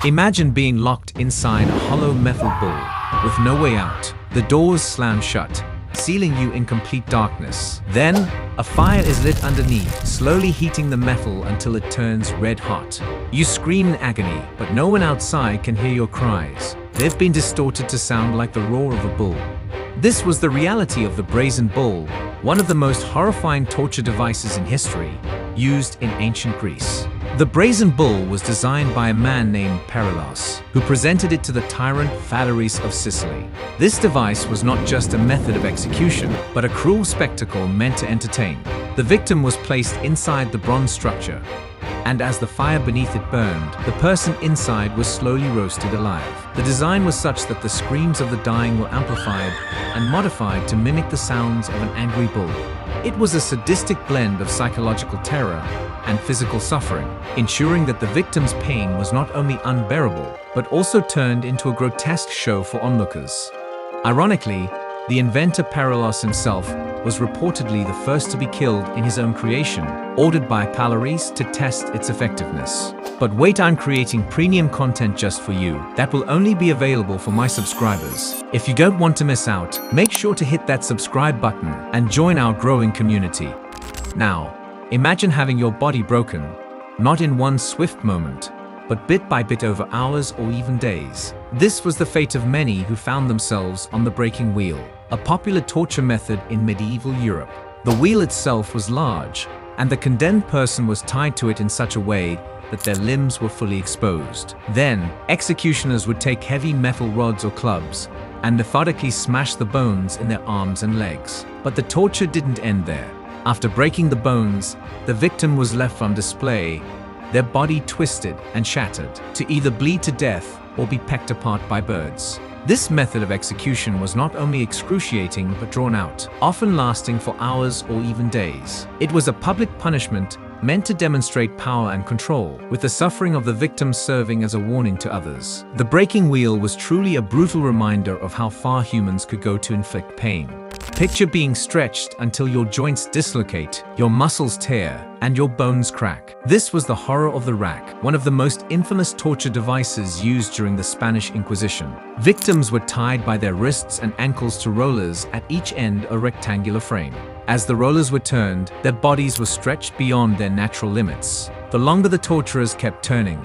Imagine being locked inside a hollow metal bowl with no way out. The doors slam shut, sealing you in complete darkness. Then, a fire is lit underneath, slowly heating the metal until it turns red hot. You scream in agony, but no one outside can hear your cries. They've been distorted to sound like the roar of a bull. This was the reality of the brazen bull, one of the most horrifying torture devices in history, used in ancient Greece. The brazen bull was designed by a man named Perilos, who presented it to the tyrant Phalaris of Sicily. This device was not just a method of execution, but a cruel spectacle meant to entertain. The victim was placed inside the bronze structure, and as the fire beneath it burned, the person inside was slowly roasted alive. The design was such that the screams of the dying were amplified and modified to mimic the sounds of an angry bull. It was a sadistic blend of psychological terror and physical suffering, ensuring that the victim's pain was not only unbearable, but also turned into a grotesque show for onlookers. Ironically, the inventor Perilos himself was reportedly the first to be killed in his own creation, ordered by Phalaris to test its effectiveness. But wait, I'm creating premium content just for you that will only be available for my subscribers. If you don't want to miss out, make sure to hit that subscribe button and join our growing community. Now, imagine having your body broken, not in one swift moment, but bit by bit over hours or even days. This was the fate of many who found themselves on the breaking wheel, a popular torture method in medieval Europe. The wheel itself was large, and the condemned person was tied to it in such a way that their limbs were fully exposed. Then, executioners would take heavy metal rods or clubs and methodically smash the bones in their arms and legs. But the torture didn't end there. After breaking the bones, the victim was left on display, their body twisted and shattered, to either bleed to death or be pecked apart by birds. This method of execution was not only excruciating but drawn out, often lasting for hours or even days. It was a public punishment meant to demonstrate power and control, with the suffering of the victim serving as a warning to others. The breaking wheel was truly a brutal reminder of how far humans could go to inflict pain. Picture being stretched until your joints dislocate, your muscles tear, and your bones crack. This was the horror of the rack, one of the most infamous torture devices used during the Spanish Inquisition. Victims were tied by their wrists and ankles to rollers at each end, a rectangular frame. As the rollers were turned, their bodies were stretched beyond their natural limits. The longer the torturers kept turning,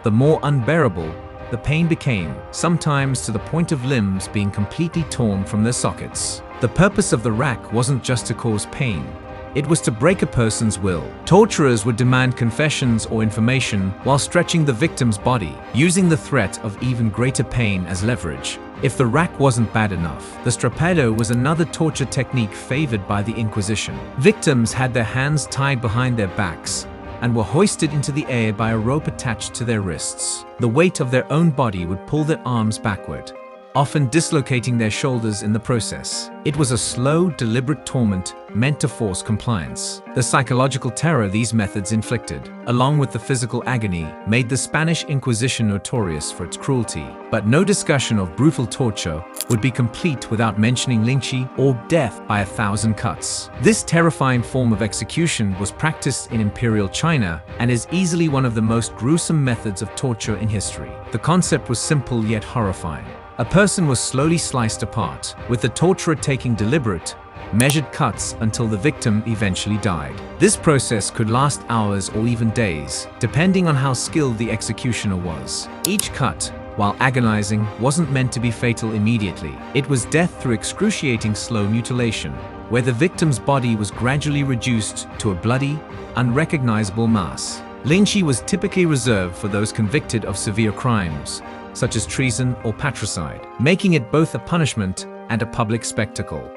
the more unbearable the pain became, sometimes to the point of limbs being completely torn from their sockets. The purpose of the rack wasn't just to cause pain. It was to break a person's will. Torturers would demand confessions or information while stretching the victim's body, using the threat of even greater pain as leverage. If the rack wasn't bad enough, the strappado was another torture technique favored by the Inquisition. Victims had their hands tied behind their backs and were hoisted into the air by a rope attached to their wrists. The weight of their own body would pull their arms backward, often dislocating their shoulders in the process. It was a slow, deliberate torment meant to force compliance. The psychological terror these methods inflicted, along with the physical agony, made the Spanish Inquisition notorious for its cruelty. But no discussion of brutal torture would be complete without mentioning Lingchi, or death by 1,000 cuts. This terrifying form of execution was practiced in Imperial China and is easily one of the most gruesome methods of torture in history. The concept was simple yet horrifying. A person was slowly sliced apart, with the torturer taking deliberate, measured cuts until the victim eventually died. This process could last hours or even days, depending on how skilled the executioner was. Each cut, while agonizing, wasn't meant to be fatal immediately. It was death through excruciating slow mutilation, where the victim's body was gradually reduced to a bloody, unrecognizable mass. Lingchi was typically reserved for those convicted of severe crimes, such as treason or patricide, making it both a punishment and a public spectacle.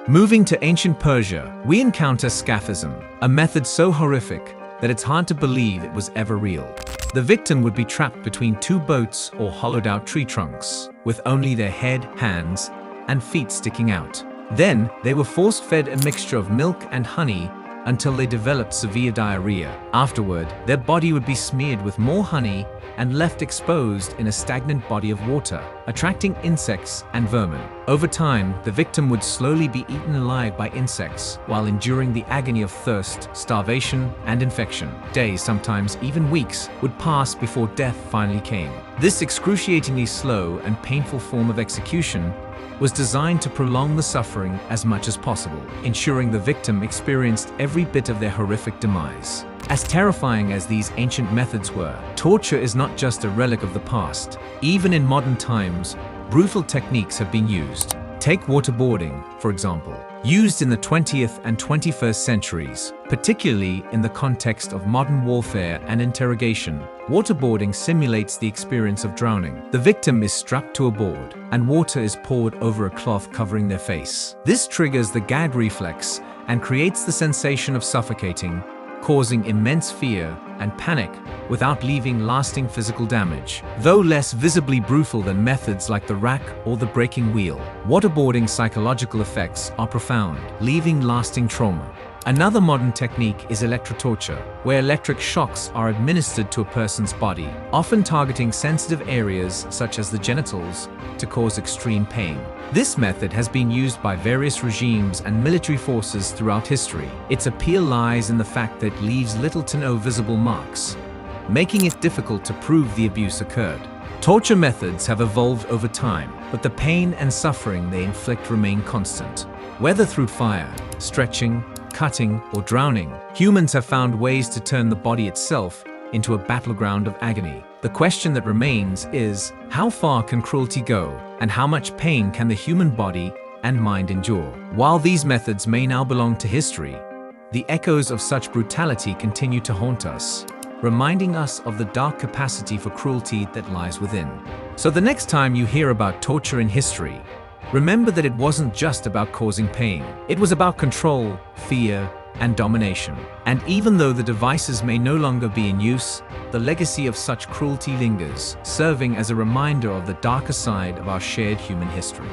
Moving to ancient Persia, we encounter Scaphism, a method so horrific that it's hard to believe it was ever real. The victim would be trapped between two boats or hollowed-out tree trunks, with only their head, hands, and feet sticking out. Then, they were force-fed a mixture of milk and honey until they developed severe diarrhea. Afterward, their body would be smeared with more honey and left exposed in a stagnant body of water, attracting insects and vermin. Over time, the victim would slowly be eaten alive by insects while enduring the agony of thirst, starvation, and infection. Days, sometimes even weeks, would pass before death finally came. This excruciatingly slow and painful form of execution was designed to prolong the suffering as much as possible, ensuring the victim experienced every bit of their horrific demise. As terrifying as these ancient methods were, torture is not just a relic of the past. Even in modern times, brutal techniques have been used. Take waterboarding, for example. Used in the 20th and 21st centuries, particularly in the context of modern warfare and interrogation, waterboarding simulates the experience of drowning. The victim is strapped to a board, and water is poured over a cloth covering their face. This triggers the gag reflex and creates the sensation of suffocating, causing immense fear and panic without leaving lasting physical damage. Though less visibly brutal than methods like the rack or the breaking wheel, waterboarding's psychological effects are profound, leaving lasting trauma. Another modern technique is electrotorture, where electric shocks are administered to a person's body, often targeting sensitive areas such as the genitals to cause extreme pain. This method has been used by various regimes and military forces throughout history. Its appeal lies in the fact that it leaves little to no visible marks, making it difficult to prove the abuse occurred. Torture methods have evolved over time, but the pain and suffering they inflict remain constant. Whether through fire, stretching, cutting, or drowning, humans have found ways to turn the body itself into a battleground of agony. The question that remains is, how far can cruelty go, and how much pain can the human body and mind endure? While these methods may now belong to history, the echoes of such brutality continue to haunt us, reminding us of the dark capacity for cruelty that lies within. So the next time you hear about torture in history, remember that it wasn't just about causing pain. It was about control, fear, and domination. And even though the devices may no longer be in use, the legacy of such cruelty lingers, serving as a reminder of the darker side of our shared human history.